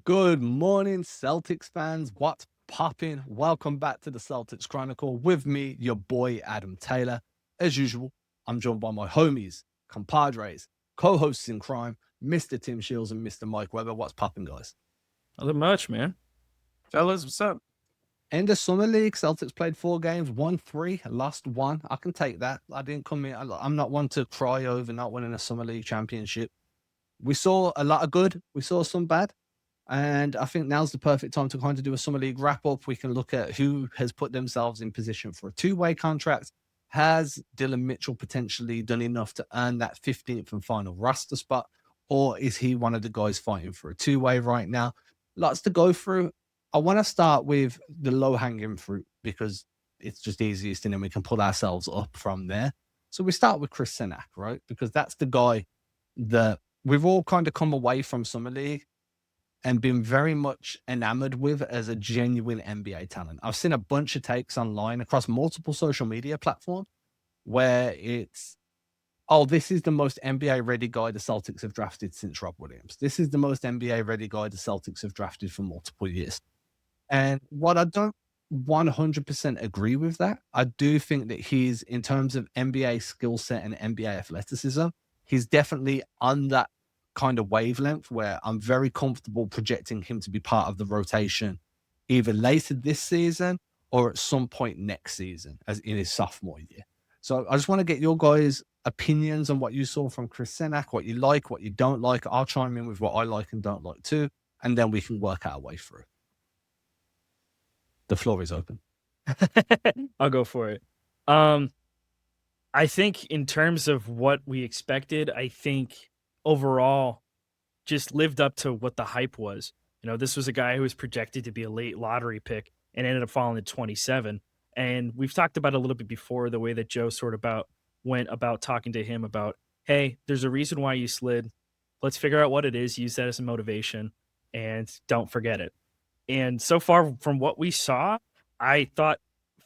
Good morning, Celtics fans. What's popping? Welcome back to the Celtics Chronicle with me, your boy Adam Taylor. As usual, I'm joined by my homies, compadres, co-hosts in crime, Mr. Tim Sheils and Mr. Mike Weber. What's popping, guys? Nothing much, man. Fellas, what's up? In the Summer League, Celtics played 4 games, won 3, lost 1. I can take that. I didn't come in. I'm not one to cry over not winning a Summer League championship. We saw a lot of good. We saw some bad. And I think now's the perfect time to kind of do a Summer League wrap up. We can look at who has put themselves in position for a two-way contract. Has Dillon Mitchell potentially done enough to earn that 15th and final roster spot? Or is he one of the guys fighting for a two-way right now? Lots to go through. I want to start with the low-hanging fruit because it's just easiest and then we can pull ourselves up from there. So we start with Chris Cenac, right? Because that's the guy that we've all kind of come away from Summer League and been very much enamored with as a genuine NBA talent. I've seen a bunch of takes online across multiple social media platforms where it's, oh, this is the most NBA ready guy the Celtics have drafted since Rob Williams. This is the most NBA ready guy the Celtics have drafted for multiple years. And what I don't 100% agree with that, I do think that he's, in terms of NBA skill set and NBA athleticism, he's definitely on that kind of wavelength where I'm very comfortable projecting him to be part of the rotation either later this season or at some point next season, as in his sophomore year. So I just want to get your guys' opinions on what you saw from Chris Cenac, what you like, what you don't like. I'll chime in with what I like and don't like too, and then we can work our way through. The floor is open. I'll go for it. I think in terms of what we expected, I think overall just lived up to what the hype was. This was a guy who was projected to be a late lottery pick and ended up falling to 27. And we've talked about it a little bit before, the way that Joe went about talking to him about, hey, there's a reason why you slid. Let's figure out what it is, use that as a motivation, and don't forget it. And so far from what we saw, I thought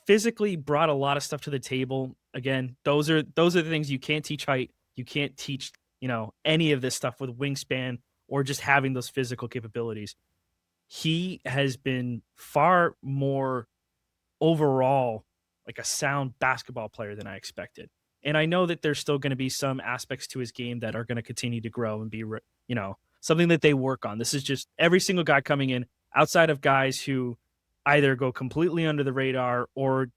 physically brought a lot of stuff to the table. Again, those are the things you can't teach height. You can't teach, any of this stuff with wingspan or just having those physical capabilities. He has been far more overall like a sound basketball player than I expected. And I know that there's still going to be some aspects to his game that are going to continue to grow and be, something that they work on. This is just every single guy coming in outside of guys who either go completely under the radar or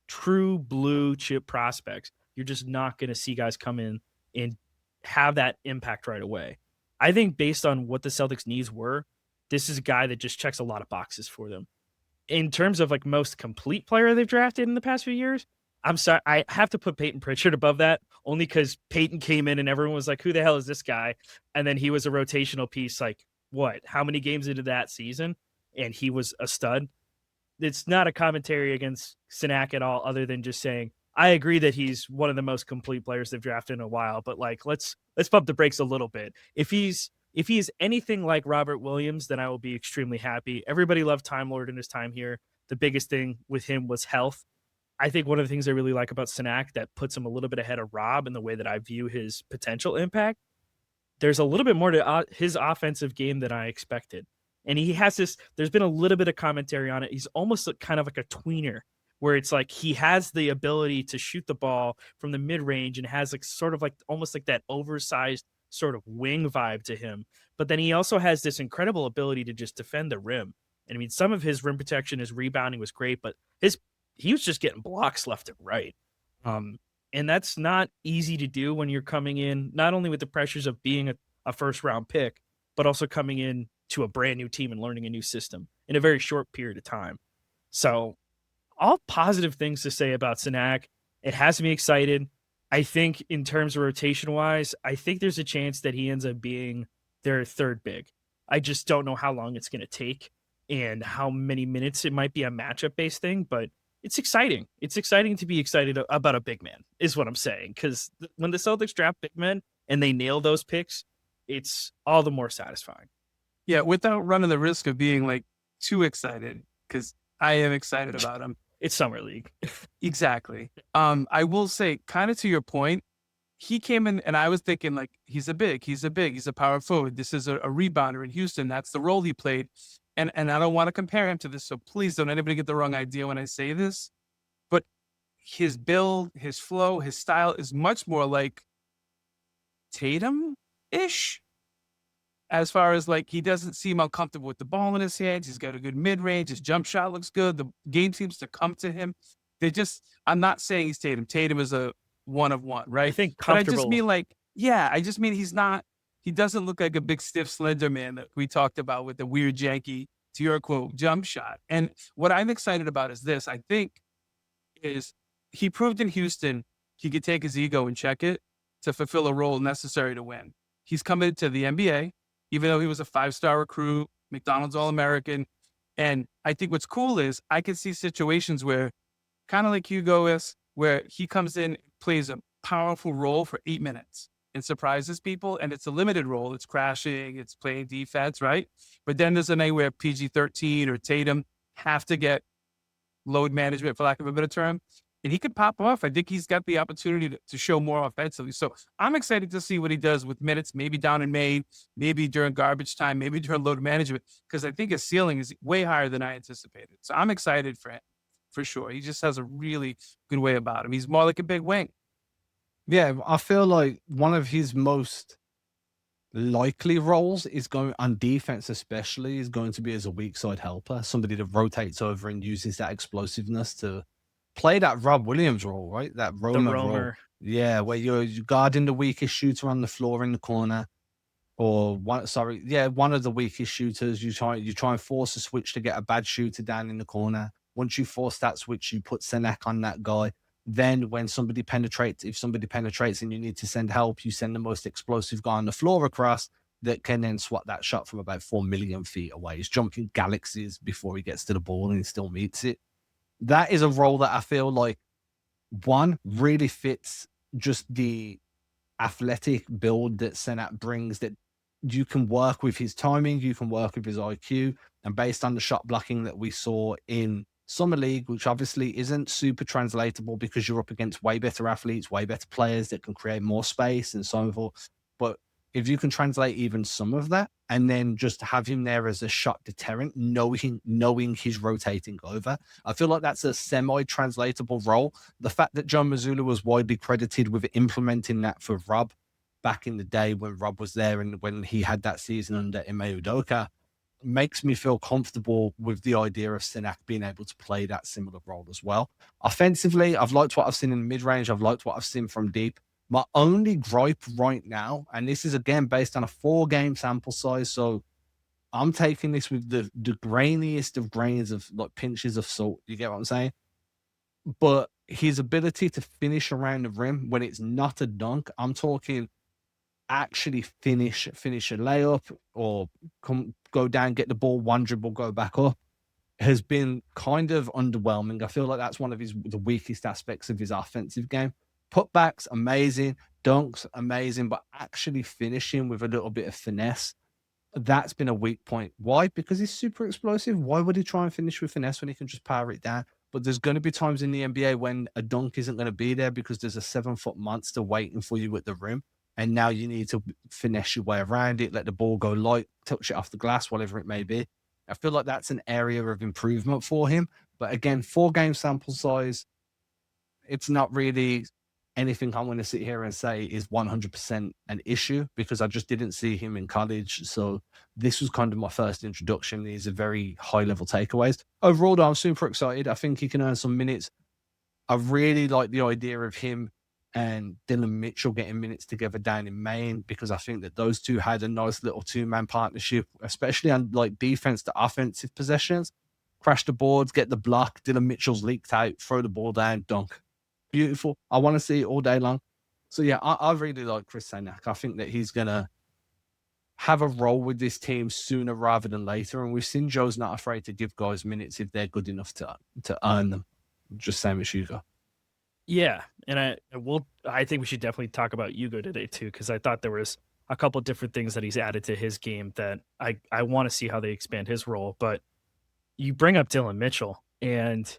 true blue chip prospects. You're just not going to see guys come in and have that impact right away. I think based on what the Celtics needs were, this is a guy that just checks a lot of boxes for them. In terms of like most complete player they've drafted in the past few years, I'm sorry, I have to put Peyton Pritchard above that only because Peyton came in and everyone was like, who the hell is this guy? And then he was a rotational piece, like how many games into that season? And he was a stud. It's not a commentary against Cenac at all, other than just saying, I agree that he's one of the most complete players they've drafted in a while, but like, let's pump the brakes a little bit. If he's anything like Robert Williams, then I will be extremely happy. Everybody loved Time Lord in his time here. The biggest thing with him was health. I think one of the things I really like about Cenac that puts him a little bit ahead of Rob in the way that I view his potential impact, there's a little bit more to his offensive game than I expected. And he has this, there's been a little bit of commentary on it. He's almost kind of like a tweener where it's like he has the ability to shoot the ball from the mid range and has like sort of like almost like that oversized sort of wing vibe to him. But then he also has this incredible ability to just defend the rim. And I mean, some of his rim protection, his rebounding was great, but he was just getting blocks left and right. And that's not easy to do when you're coming in, not only with the pressures of being a first round pick, but also coming in to a brand new team and learning a new system in a very short period of time. So all positive things to say about Cenac. It has me excited. I think in terms of rotation wise, I think there's a chance that he ends up being their third big. I just don't know how long it's going to take and how many minutes. It might be a matchup based thing, but it's exciting. It's exciting to be excited about a big man is what I'm saying. Because when the Celtics draft big men and they nail those picks, it's all the more satisfying. Yeah, without running the risk of being like too excited, because I am excited about him. It's Summer League. Exactly. I will say, kind of to your point, he came in and I was thinking like, he's a power forward. This is a rebounder in Houston. That's the role he played. And I don't want to compare him to this. So please don't anybody get the wrong idea when I say this, but his build, his flow, his style is much more like Tatum-ish. As far as like, he doesn't seem uncomfortable with the ball in his hands. He's got a good mid-range. His jump shot looks good. The game seems to come to him. I'm not saying he's Tatum. Tatum is a one of one, right? I think But I comfortable. just mean like, he doesn't look like a big, stiff, slender man that we talked about with the weird, janky, to your quote, jump shot. And what I'm excited about is this, I think, is he proved in Houston he could take his ego and check it to fulfill a role necessary to win. He's coming to the NBA, even though he was a 5-star recruit, McDonald's All-American. And I think what's cool is I can see situations where, kind of like Hugo is, where he comes in, plays a powerful role for 8 minutes and surprises people. And it's a limited role. It's crashing, it's playing defense, right? But then there's a night where PG-13 or Tatum have to get load management, for lack of a better term. And he could pop off. I think he's got the opportunity to show more offensively. So I'm excited to see what he does with minutes, maybe down in Maine, maybe during garbage time, maybe during load management, because I think his ceiling is way higher than I anticipated. So I'm excited for him, for sure. He just has a really good way about him. He's more like a big wing. Yeah, I feel like one of his most likely roles is going on defense, especially, is going to be as a weak side helper, somebody that rotates over and uses that explosiveness to play that Rob Williams role, right? That The roamer role. roamer. Yeah, where you're guarding the weakest shooter on the floor in the corner, or one of the weakest shooters. You try and force a switch to get a bad shooter down in the corner. Once you force that switch, you put Cenac on that guy. Then when if somebody penetrates and you need to send help, you send the most explosive guy on the floor across that can then swat that shot from about 4 million feet away. He's jumping galaxies before he gets to the ball and he still meets it. That is a role that I feel like, one, really fits just the athletic build that Cenac brings, that you can work with his timing, you can work with his IQ, and based on the shot blocking that we saw in Summer League, which obviously isn't super translatable because you're up against way better athletes, way better players that can create more space and so forth. But if you can translate even some of that and then just have him there as a shot deterrent, knowing he's rotating over, I feel like that's a semi-translatable role. The fact that John Mazzulla was widely credited with implementing that for Rob back in the day when Rob was there and when he had that season under Ime Udoka makes me feel comfortable with the idea of Cenac being able to play that similar role as well. Offensively, I've liked what I've seen in the mid-range. I've liked what I've seen from deep. My only gripe right now, and this is again based on a 4-game sample size, so I'm taking this with the grainiest of grains of like pinches of salt. You get what I'm saying? But his ability to finish around the rim when it's not a dunk, I'm talking actually finish a layup or go down, get the ball, one dribble, go back up, has been kind of underwhelming. I feel like that's one of the weakest aspects of his offensive game. Putbacks, amazing. Dunks, amazing. But actually finishing with a little bit of finesse, that's been a weak point. Why? Because he's super explosive. Why would he try and finish with finesse when he can just power it down? But there's going to be times in the NBA when a dunk isn't going to be there because there's a 7-foot monster waiting for you at the rim. And now you need to finesse your way around it, let the ball go light, touch it off the glass, whatever it may be. I feel like that's an area of improvement for him. But again, 4-game sample size, it's not really anything I'm going to sit here and say is 100% an issue because I just didn't see him in college. So this was kind of my first introduction. These are very high-level takeaways. Overall, though, I'm super excited. I think he can earn some minutes. I really like the idea of him and Dillon Mitchell getting minutes together down in Maine because I think that those two had a nice little 2-man partnership, especially on like defense to offensive possessions. Crash the boards, get the block. Dillon Mitchell's leaked out, throw the ball down, dunk. Beautiful. I want to see it all day long. So yeah, I really like Chris Cenac. I think that he's going to have a role with this team sooner rather than later. And we've seen Joe's not afraid to give guys minutes if they're good enough to earn them. Just same as Hugo. Yeah, and I think we should definitely talk about Hugo today too, because I thought there was a couple different things that he's added to his game that I want to see how they expand his role. But you bring up Dillon Mitchell, and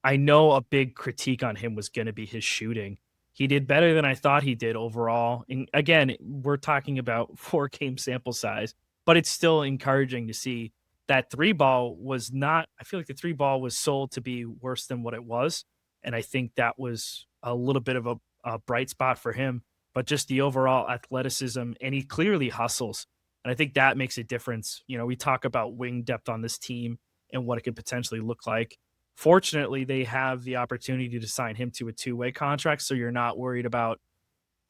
I know a big critique on him was going to be his shooting. He did better than I thought he did overall. And again, we're talking about 4-game sample size, but it's still encouraging to see that three ball was not, I feel like the three ball was sold to be worse than what it was. And I think that was a little bit of a bright spot for him, but just the overall athleticism, and he clearly hustles. And I think that makes a difference. You know, we talk about wing depth on this team and what it could potentially look like. Fortunately, they have the opportunity to sign him to a two-way contract, so you're not worried about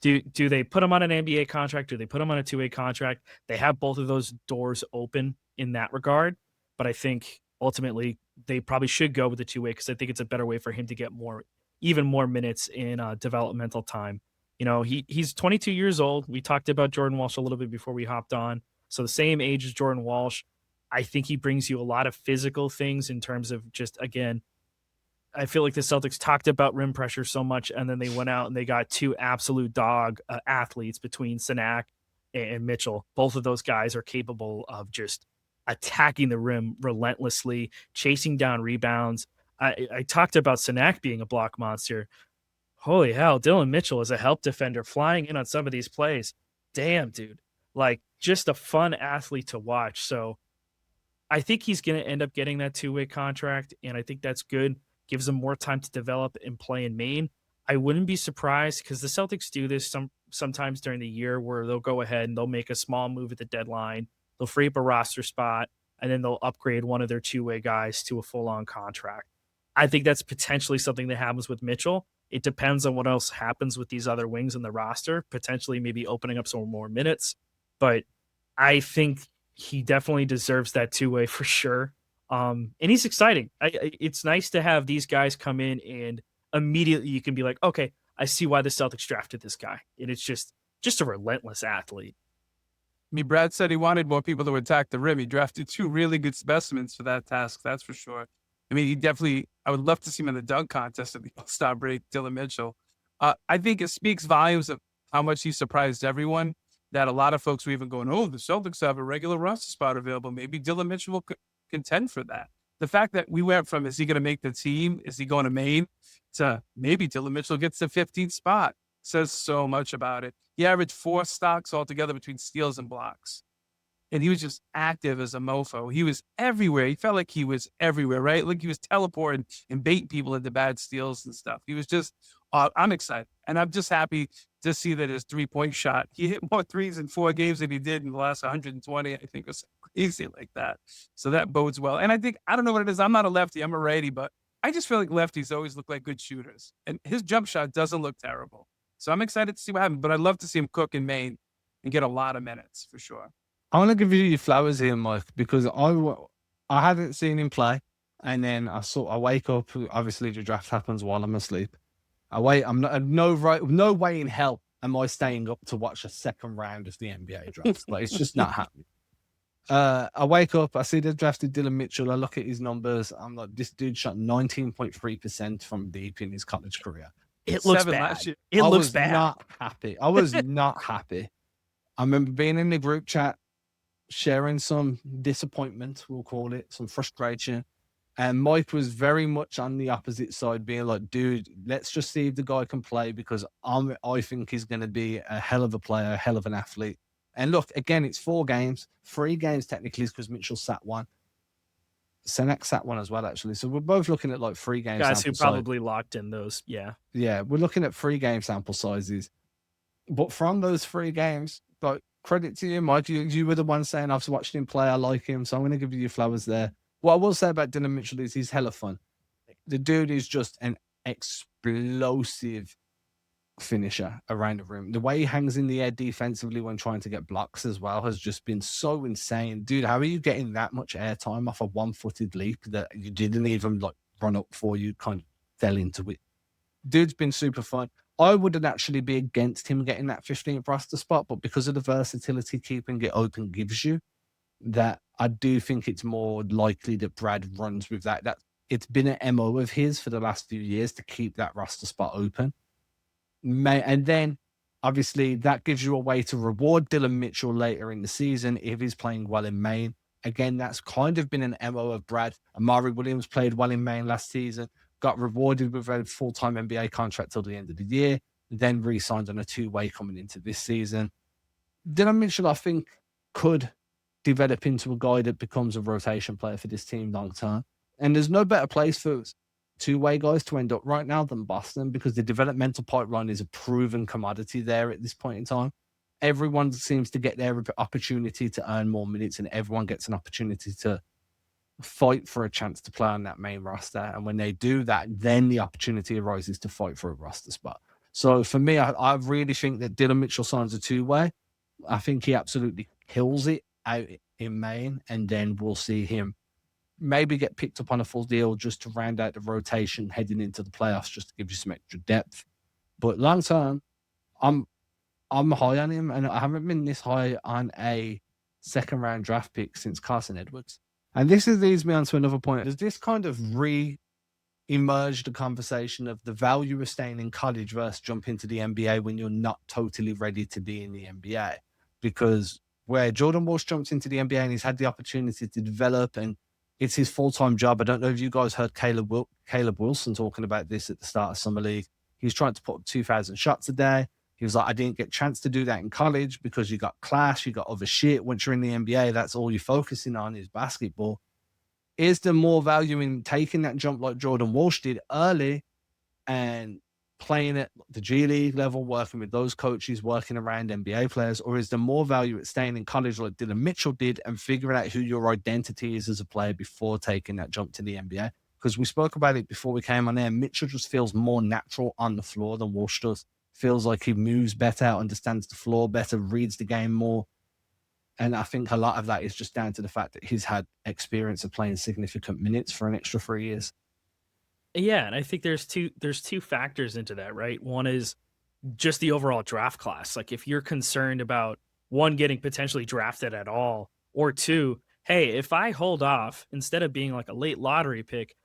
do they put him on an NBA contract? Do they put him on a two-way contract? They have both of those doors open in that regard, but I think ultimately they probably should go with the two-way because I think it's a better way for him to get even more minutes in developmental time. You know, he's 22 years old. We talked about Jordan Walsh a little bit before we hopped on. So the same age as Jordan Walsh. I think he brings you a lot of physical things in terms of just, again, I feel like the Celtics talked about rim pressure so much, and then they went out and they got two absolute dog athletes between Cenac and Mitchell. Both of those guys are capable of just attacking the rim relentlessly, chasing down rebounds. I talked about Cenac being a block monster. Holy hell, Dillon Mitchell is a help defender flying in on some of these plays. Damn, dude. Like, just a fun athlete to watch. So I think he's going to end up getting that two-way contract, and I think that's good. Gives him more time to develop and play in Maine. I wouldn't be surprised because the Celtics do this sometimes during the year where they'll go ahead and they'll make a small move at the deadline. They'll free up a roster spot, and then they'll upgrade one of their two-way guys to a full-on contract. I think that's potentially something that happens with Mitchell. It depends on what else happens with these other wings in the roster, potentially maybe opening up some more minutes. But I think he definitely deserves that two-way for sure. And he's exciting. It's nice to have these guys come in and immediately you can be like, okay, I see why the Celtics drafted this guy. And it's just a relentless athlete. I mean, Brad said he wanted more people to attack the rim. He drafted two really good specimens for that task. That's for sure. I mean, I would love to see him in the dunk contest at the All-Star break, Dillon Mitchell. I think it speaks volumes of how much he surprised everyone, that a lot of folks were even going, oh, the Celtics have a regular roster spot available. Maybe Dillon Mitchell will contend for that. The fact that we went from, is he going to make the team? Is he going to Maine? To maybe Dillon Mitchell gets the 15th spot says so much about it. He averaged 4 stocks altogether between steals and blocks. And he was just active as a mofo. He was everywhere. He felt like he was everywhere, right? Like he was teleporting and baiting people into bad steals and stuff. He was just, I'm excited. And I'm just happy to see that his 3-point shot, he hit more threes in 4 games than he did in the last 120. I think it was crazy like that. So that bodes well. And I don't know what it is. I'm not a lefty. I'm a righty, but I just feel like lefties always look like good shooters. And his jump shot doesn't look terrible. So I'm excited to see what happens. But I'd love to see him cook in Maine and get a lot of minutes for sure. I want to give you your flowers here, Mike, because I hadn't seen him play, and then I wake up. Obviously, the draft happens while I'm asleep. I'm not no way in hell am I staying up to watch a second round of the NBA draft. Like, it's just not happening. I wake up, I see they drafted Dillon Mitchell. I look at his numbers. I'm like, this dude shot 19.3% from deep in his college career. It looks bad. It looks bad. Not happy. I was not happy. I remember being in the group chat, sharing some disappointment, we'll call it, some frustration. And Mike was very much on the opposite side, being like, dude, let's just see if the guy can play, because I think he's going to be a hell of a player, a hell of an athlete. And look, again, it's 4 games, 3 games technically, because Mitchell sat one. Cenac sat one as well, actually. So we're both looking at like 3 games. Guys who probably locked in those. Yeah. Yeah. We're looking at 3 game sample sizes. But from those 3 games, like, credit to you, Mike. You were the one saying, I've watched him play, I like him. So I'm going to give you your flowers there. What I will say about Dillon Mitchell is he's hella fun. The dude is just an explosive finisher around the rim. The way he hangs in the air defensively when trying to get blocks as well has just been so insane. Dude, how are you getting that much airtime off a 1-footed leap that you didn't even like run up for? You kind of fell into it. Dude's been super fun. I wouldn't actually be against him getting that 15th roster spot, but because of the versatility keeping it open gives you, that I do think it's more likely that Brad runs with that. That it's been an MO of his for the last few years to keep that roster spot open. And then obviously that gives you a way to reward Dillon Mitchell later in the season if he's playing well in Maine. Again, that's kind of been an MO of Brad. Amari Williams played well in Maine last season, got rewarded with a full-time NBA contract till the end of the year. then re-signed on a 2-way coming into this season. Dillon Mitchell, I think, could develop into a guy that becomes a rotation player for this team long term. And there's no better place for 2-way guys to end up right now than Boston, because the developmental pipeline is a proven commodity there at this point in time. Everyone seems to get their opportunity to earn more minutes, and everyone gets an opportunity to fight for a chance to play on that main roster. And when they do that, then the opportunity arises to fight for a roster spot. So for me, I really think that Dillon Mitchell signs a 2-way. I think he absolutely kills it out in Maine, and then we'll see him maybe get picked up on a full deal just to round out the rotation heading into the playoffs, just to give you some extra depth. But long term, I'm high on him, and I haven't been this high on a second-round draft pick since Carson Edwards. And this leads me on to another point. Does this kind of re-emerge the conversation of the value of staying in college versus jump into the NBA when you're not totally ready to be in the NBA? Because where Jordan Walsh jumped into the NBA and he's had the opportunity to develop, and it's his full-time job. I don't know if you guys heard Caleb Wilson talking about this at the start of Summer League. He's trying to put up 2,000 shots a day. He was like, I didn't get a chance to do that in college because you got class, you got other shit. Once you're in the NBA, that's all you're focusing on is basketball. Is there more value in taking that jump like Jordan Walsh did early and playing at the G League level, working with those coaches, working around NBA players? Or is there more value at staying in college like Dillon Mitchell did and figuring out who your identity is as a player before taking that jump to the NBA? Because we spoke about it before we came on air. Mitchell just feels more natural on the floor than Walsh does. Feels like he moves better, understands the floor better, reads the game more. And I think a lot of that is just down to the fact that he's had experience of playing significant minutes for an extra 3 years. Yeah, and I think there's two factors into that, right? One is just the overall draft class. Like if you're concerned about one, getting potentially drafted at all, or two, hey, if I hold off instead of being like a late lottery pick,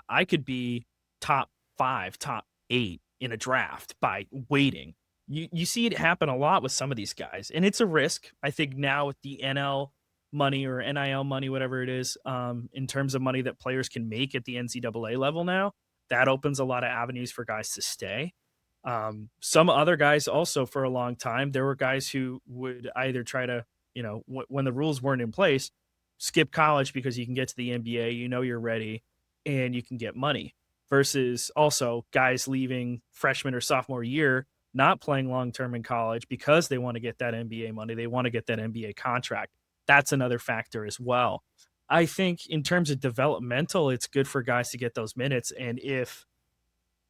I could be top 5, top 8 in a draft by waiting. You see it happen a lot with some of these guys, and it's a risk. I think now with the NL money or NIL money, whatever it is, in terms of money that players can make at the NCAA level now, that opens a lot of avenues for guys to stay. Some other guys also, for a long time, there were guys who would either try to, when the rules weren't in place, skip college because you can get to the NBA, you're ready, and you can get money. Versus also guys leaving freshman or sophomore year, not playing long-term in college because they want to get that NBA money. They want to get that NBA contract. That's another factor as well. I think in terms of developmental, it's good for guys to get those minutes. And if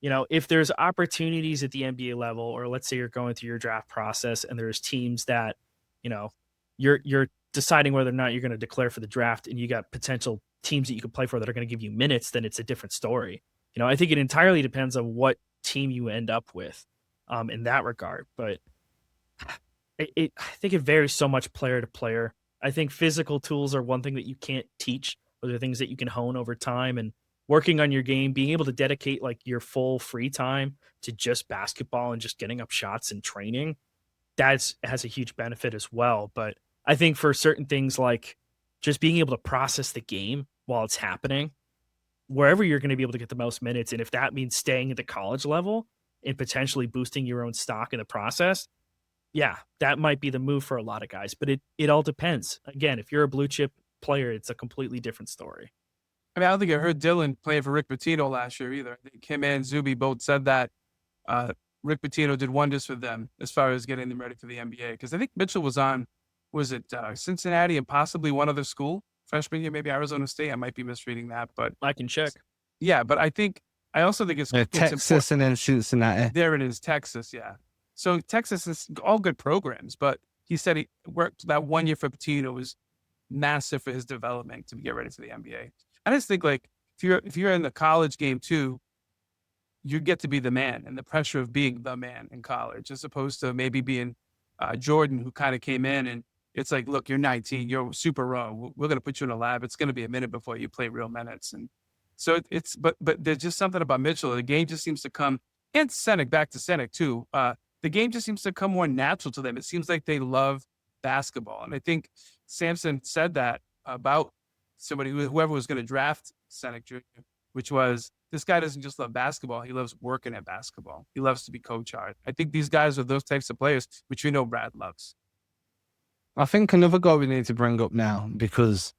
there's opportunities at the NBA level, or let's say you're going through your draft process and there's teams that, you're deciding whether or not you're going to declare for the draft, and you got potential teams that you can play for that are going to give you minutes, then it's a different story. I think it entirely depends on what team you end up with in that regard. But I think it varies so much player to player. I think physical tools are one thing that you can't teach. Those are things that you can hone over time, and working on your game, being able to dedicate like your full free time to just basketball and just getting up shots and training, that has a huge benefit as well. But I think for certain things like just being able to process the game while it's happening, wherever you're going to be able to get the most minutes, and if that means staying at the college level and potentially boosting your own stock in the process, yeah, that might be the move for a lot of guys. But it all depends. Again, if you're a blue chip player, it's a completely different story. I mean, I don't think I heard Dillon playing for Rick Pitino last year either. I think him and Zuby both said that Rick Pitino did wonders for them as far as getting them ready for the NBA. Because I think Mitchell was on, Cincinnati and possibly one other school freshman year, maybe Arizona State. I might be misreading that, but I can check. Yeah, but I also think it's Texas and then Cincinnati. There it is, Texas. Yeah. So Texas is all good programs, but he said he worked that 1 year for Pitino was massive for his development to get ready for the NBA. I just think like if you're in the college game too, you get to be the man, and the pressure of being the man in college, as opposed to maybe being Jordan, who kind of came in and it's like, look, you're 19, you're super raw. We're going to put you in a lab. It's going to be a minute before you play real minutes. And so but there's just something about Mitchell. The game just seems to come, and Cenac, back to Cenac too. The game just seems to come more natural to them. It seems like they love basketball. And I think Sampson said that about whoever was going to draft Cenac Jr., which was this guy doesn't just love basketball. He loves working at basketball. He loves to be coached hard. I think these guys are those types of players, which we know Brad loves. I think another guy we need to bring up now, because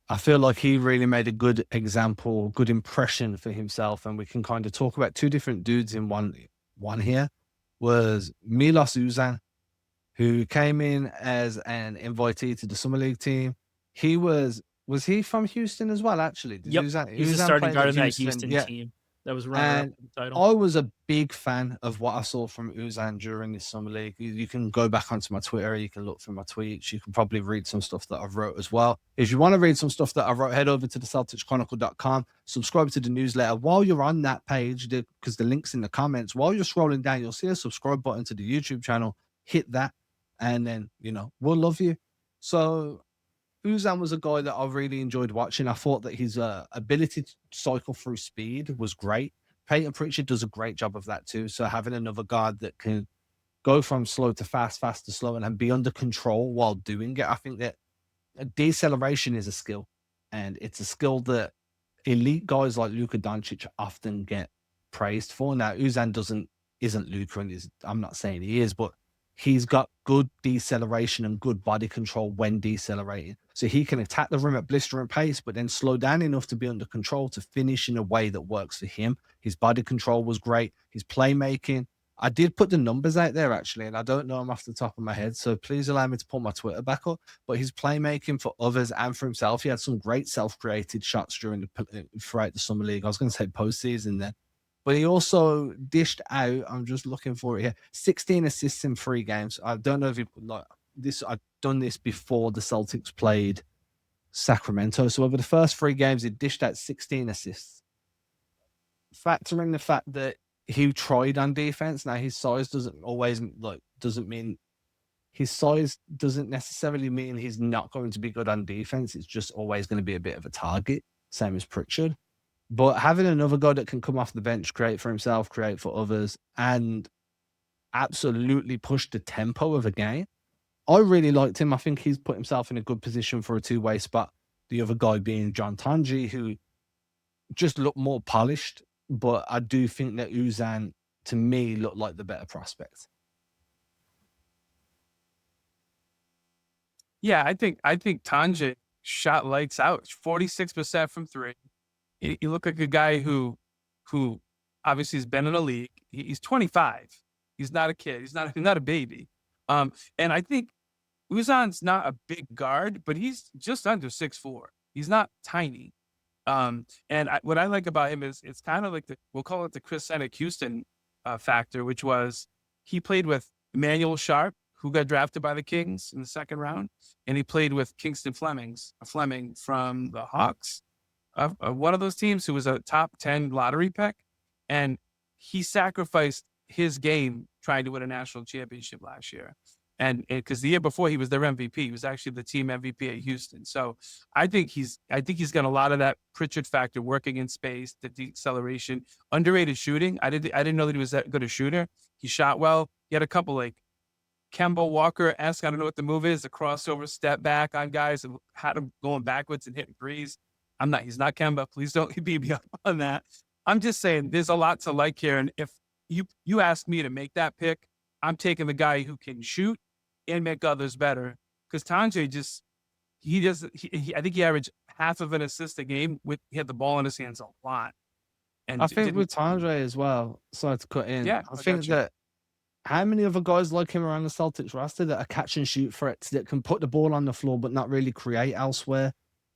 I feel like he really made a good example, good impression for himself, and we can kind of talk about two different dudes in one here, was Milos Uzan, who came in as an invitee to the Summer League team. He was he from Houston as well, actually? Did Yep. He's a starting played guard at on that Houston Yeah. team that was runner-up And for the title. I was a big fan of what I saw from Uzan during this Summer League. You can go back onto my Twitter. You can look through my tweets. You can probably read some stuff that I've wrote as well. If you want to read some stuff that I wrote, head over to the CelticsChronicle.com. Subscribe to the newsletter. While you're on that page, because the link's in the comments, while you're scrolling down, you'll see a subscribe button to the YouTube channel. Hit that, and then, we'll love you. So Uzan was a guy that I really enjoyed watching. I thought that his ability to cycle through speed was great. Peyton Pritchard does a great job of that too. So having another guard that can go from slow to fast, fast to slow, and be under control while doing it, I think that deceleration is a skill. And it's a skill that elite guys like Luka Doncic often get praised for. Now, Uzan isn't Luka, and I'm not saying he is, but he's got good deceleration and good body control when decelerating. So he can attack the rim at blistering pace, but then slow down enough to be under control to finish in a way that works for him. His body control was great. His playmaking. I did put the numbers out there, actually, and I don't know them off the top of my head, so please allow me to pull my Twitter back up. But his playmaking for others and for himself, he had some great self-created shots throughout the Summer League. I was going to say postseason then. But he also dished out, I'm just looking for it here, 16 assists in 3 games. I don't know if you like this. I've done this before the Celtics played Sacramento. So over the first 3 games, he dished out 16 assists. Factor in the fact that he tried on defense. Now, his size doesn't necessarily mean he's not going to be good on defense. It's just always going to be a bit of a target, same as Pritchard. But having another guy that can come off the bench, create for himself, create for others, and absolutely push the tempo of a game, I really liked him. I think he's put himself in a good position for a two-way spot. The other guy being John Tonje, who just looked more polished. But I do think that Uzan, to me, looked like the better prospect. Yeah, I think Tonje shot lights out. 46% from 3. You look like a guy who obviously has been in the league. He's 25. He's not a kid. He's not a baby. And I think Uzan's not a big guard, but he's just under 6'4". He's not tiny. What I like about him is it's kind of like we'll call it the Chris Cenac Houston factor, which was he played with Emmanuel Sharp, who got drafted by the Kings in the 2nd round, and he played with Kingston Fleming from the Hawks. One of those teams who was a top 10 lottery pick, and he sacrificed his game trying to win a national championship last year. And because the year before he was their MVP, he was actually the team MVP at Houston. So I think he's got a lot of that Pritchard factor, working in space, the deceleration, underrated shooting. I didn't know that he was that good a shooter. He shot well. He had a couple like Kemba Walker-esque, I don't know what the move is, a crossover step back on guys and had him going backwards and hitting threes. He's not Kemba. Please don't beat me up on that. I'm just saying there's a lot to like here. And if you ask me to make that pick, I'm taking the guy who can shoot and make others better. Because Tonje I think he averaged half of an assist a game. He had the ball in his hands a lot. And I think with Tonje as well, sorry to cut in. Yeah, I think that how many other guys like him around the Celtics roster that are catch and shoot threats that can put the ball on the floor but not really create elsewhere?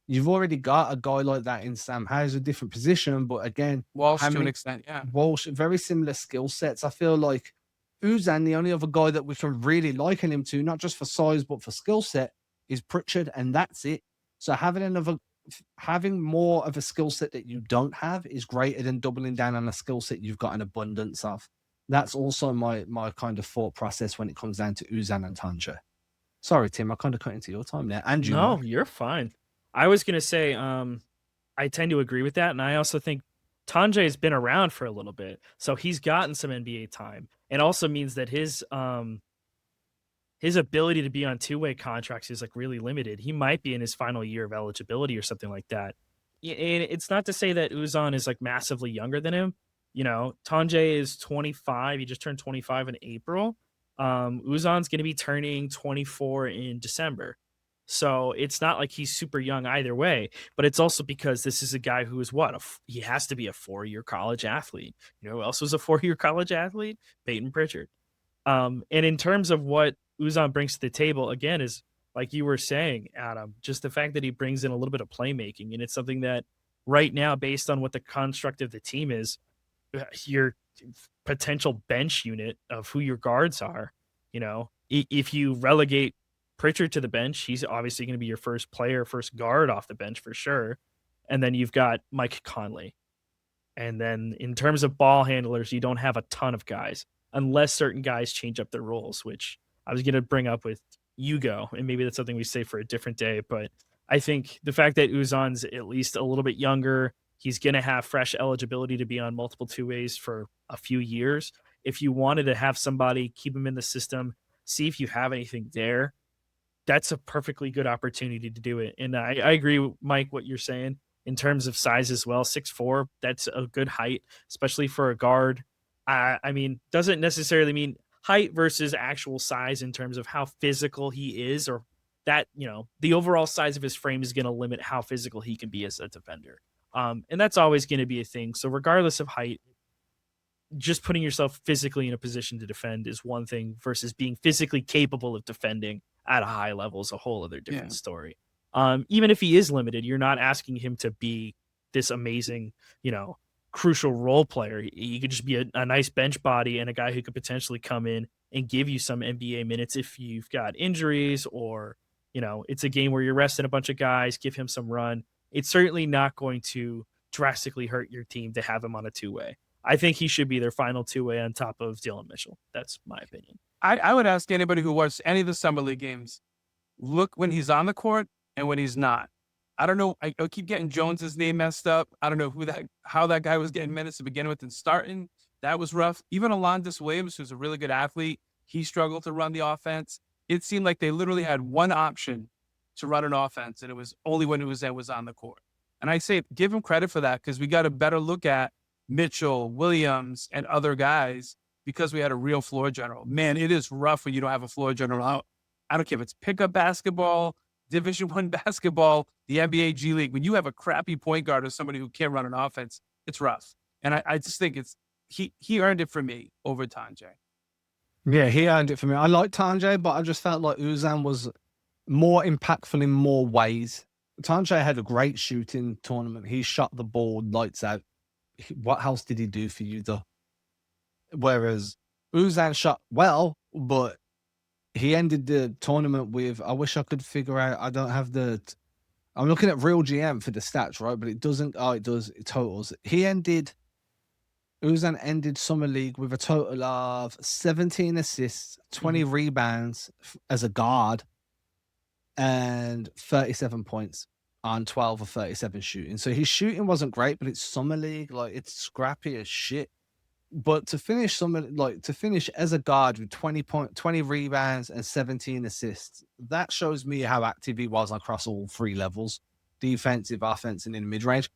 You've already got a guy like that in Sam Howes, a different position, but again, Walsh to an extent, yeah. Walsh, very similar skill sets. I feel like Uzan, the only other guy that we can really liken him to, not just for size but for skill set, is Pritchard, and that's it. So having more of a skill set that you don't have is greater than doubling down on a skill set you've got an abundance of. That's also my kind of thought process when it comes down to Uzan and Tonje. Sorry, Tim, I kind of cut into your time there. And you, No, Mike. You're fine. I was going to say, I tend to agree with that. And I also think Tonje has been around for a little bit. So he's gotten some NBA time. It also means that his ability to be on two-way contracts is like really limited. He might be in his final year of eligibility or something like that. And it's not to say that Uzan is like massively younger than him. You know, Tonje is 25. He just turned 25 in April. Uzan's going to be turning 24 in December. So it's not like he's super young either way, but it's also because this is a guy who is he has to be a 4-year college athlete. You know who else was a 4-year college athlete? Peyton Pritchard. And in terms of what Uzan brings to the table, again, is like you were saying, Adam, just the fact that he brings in a little bit of playmaking. And it's something that right now, based on what the construct of the team is, your potential bench unit of who your guards are, you know, if you relegate Pritchard to the bench, he's obviously going to be your first guard off the bench for sure. And then you've got Mike Conley. And then in terms of ball handlers, you don't have a ton of guys unless certain guys change up their roles, which I was going to bring up with Hugo, and maybe that's something we say for a different day. But I think the fact that Uzan's at least a little bit younger, he's going to have fresh eligibility to be on multiple two-ways for a few years. If you wanted to have somebody, keep him in the system, see if you have anything there, that's a perfectly good opportunity to do it. And I agree with Mike, what you're saying in terms of size as well. 6'4", that's a good height, especially for a guard. I mean, doesn't necessarily mean height versus actual size in terms of how physical he is, or that, you know, the overall size of his frame is going to limit how physical he can be as a defender. And that's always going to be a thing. So regardless of height, just putting yourself physically in a position to defend is one thing versus being physically capable of defending at a high level is a whole other different story. Even if he is limited, you're not asking him to be this amazing, you know, crucial role player. He could just be a nice bench body and a guy who could potentially come in and give you some NBA minutes if you've got injuries, or, you know, it's a game where you're resting a bunch of guys, give him some run. It's certainly not going to drastically hurt your team to have him on a two-way. I think he should be their final two-way on top of Dillon Mitchell. That's my opinion. I would ask anybody who watched any of the Summer League games, look when he's on the court and when he's not. I don't know. I keep getting Jones's name messed up. I don't know how that guy was getting minutes to begin with and starting. That was rough. Even Alondas Williams, who's a really good athlete, he struggled to run the offense. It seemed like they literally had one option to run an offense, and it was only when Uzan was on the court. And I say, give him credit for that, because we got a better look at Mitchell, Williams, and other guys because we had a real floor general. Man, it is rough when you don't have a floor general out. I don't care if it's pickup basketball, Division I basketball, the NBA G League. When you have a crappy point guard or somebody who can't run an offense, it's rough. And I just think he earned it for me over Tonje. Yeah, he earned it for me. I like Tonje, but I just felt like Uzan was more impactful in more ways. Tonje had a great shooting tournament. He shot the ball lights out. What else did he do for you, though? Whereas Uzan shot well, but he ended the tournament with, I wish I could figure out, I don't have I'm looking at Real GM for the stats, right? But it doesn't, it does, it totals. Uzan ended Summer League with a total of 17 assists, 20 rebounds as a guard, and 37 points on 12 of 37 shooting. So his shooting wasn't great, but it's Summer League, like it's scrappy as shit. But to finish as a guard with 20 rebounds and 17 assists, that shows me how active he was across all three levels, defensive, offensive, and in mid-range.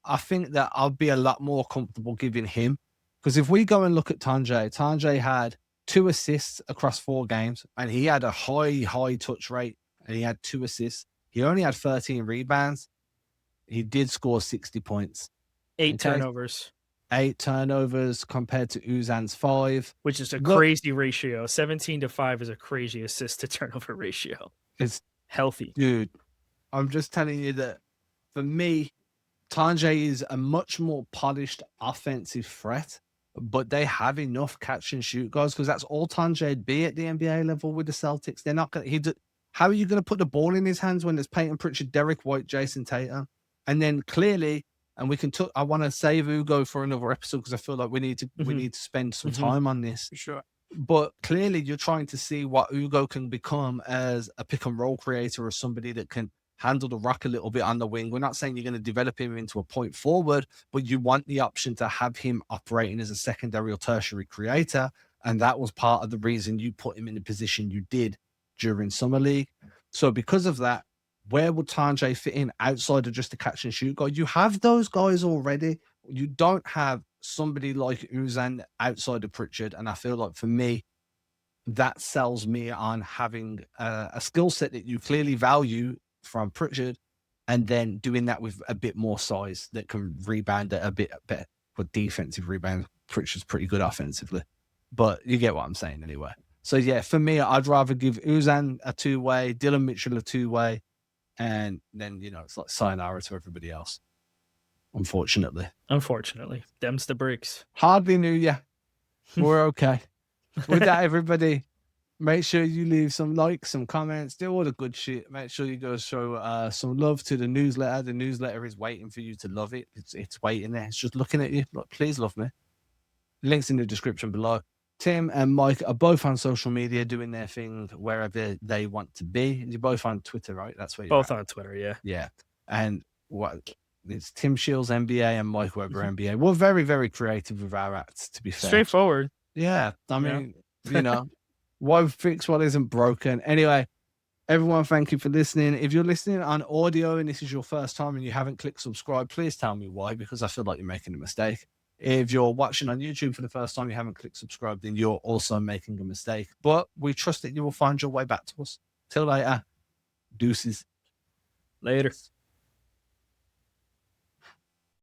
I think that I'll be a lot more comfortable giving him, because if we go and look at Tonje had 2 assists across 4 games, and he had a high touch rate, and he had 2 assists. He only had 13 rebounds. He did score 60 points. 8 turnovers. 8 turnovers compared to Uzan's 5. Which is a crazy ratio. 17-5 is a crazy assist to turnover ratio. It's healthy. Dude, I'm just telling you that for me, Tonje is a much more polished offensive threat, but they have enough catch and shoot guys, because that's all Tonje'd be at the NBA level with the Celtics. They're not going to, how are you going to put the ball in his hands when there's Peyton Pritchard, Derek White, Jason Tatum? And then clearly, and we can I want to save Hugo for another episode, because I feel like we need to spend some time on this. For sure. But clearly you're trying to see what Hugo can become as a pick and roll creator, or somebody that can handle the rock a little bit on the wing. We're not saying you're going to develop him into a point forward, but you want the option to have him operating as a secondary or tertiary creator. And that was part of the reason you put him in the position you did during Summer League. So because of that, where would Tonje fit in outside of just a catch and shoot guy? You have those guys already. You don't have somebody like Uzan outside of Pritchard. And I feel like for me, that sells me on having a skill set that you clearly value from Pritchard, and then doing that with a bit more size that can rebound at a bit better for defensive rebound. Pritchard's pretty good offensively, but you get what I'm saying anyway. So yeah, for me, I'd rather give Uzan a two-way, Dillon Mitchell a two-way, and then, you know, it's like sayonara to everybody else. Unfortunately. Them's the bricks. Hardly knew ya. We're okay. With that, everybody, make sure you leave some likes, some comments, do all the good shit. Make sure you go show some love to the newsletter. The newsletter is waiting for you to love it. It's waiting there. It's just looking at you. Look, please love me. Links in the description below. Tim and Mike are both on social media doing their thing wherever they want to be. You're both on Twitter, right? That's where you're Both at. on Twitter, yeah. Yeah. And what it's Tim Sheils NBA and Mike Weber NBA. We're very, very creative with our acts, to be fair. Straightforward. Yeah. I mean, you know, why fix what isn't broken? Anyway, everyone, thank you for listening. If you're listening on audio and this is your first time and you haven't clicked subscribe, please tell me why, because I feel like you're making a mistake. If you're watching on YouTube for the first time, you haven't clicked subscribe, then you're also making a mistake. But we trust that you will find your way back to us. Till later. Deuces. Later.